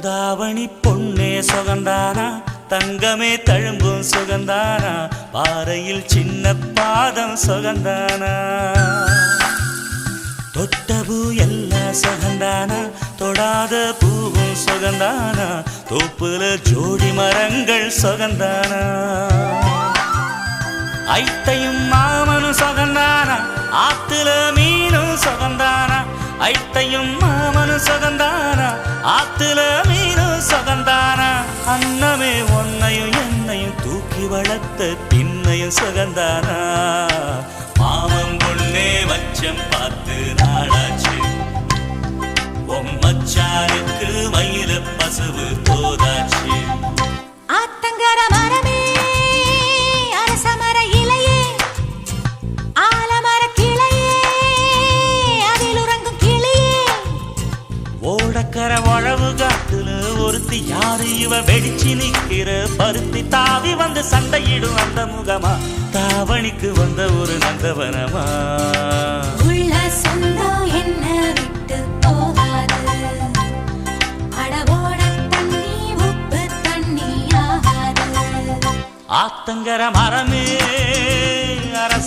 தாவணி பொன்னே சுகந்தானா, தங்கமே தழும்பும் சுகந்தானா, பாறையில் சின்ன பாதம் சுகந்தானா. தொட்டபூ எல்லாம் சுகந்தானா, தொடாத பூவும் சுகந்தானா, தோப்புல ஜோடி மரங்கள் சுகந்தானா. ஐத்தையும் மாமனும் சுகந்தானா, ஆத்துல மீனும் சுகந்தானா. ஐத்தையும் மாமனும் சுகந்தானா, ஆத்துல மீனும் சுகந்தானா. அன்னமே ஒன்னையும் என்னையும் தூக்கி வளர்த்த பின்னையும் சுகந்தானா. மாமன் பொண்ணே வச்சம் பார்த்து நாளாச்சு, மச்சானுக்கு மயில பசுவு போதாச்சு. ஆத்தங்கர மரமே அரசமர இலையே, ஆலமர கிளையே அதில் உறங்கும் கிளியே. ஓடக்கர உழவு காட்டுல ஒருத்தி யாரு இவ வெடிச்சு நிக்கிற பருத்தி தாவி வந்து சண்டையிடும் அந்த முகமா, தாவணிக்கு வந்த ஒரு நந்தவனமா. உள்ள சொந்தம் என்ன விட்டு போகாது, அடவோட தண்ணி உப்பு தண்ணி ஆகாது. ஆத்தங்கர மரமே அரச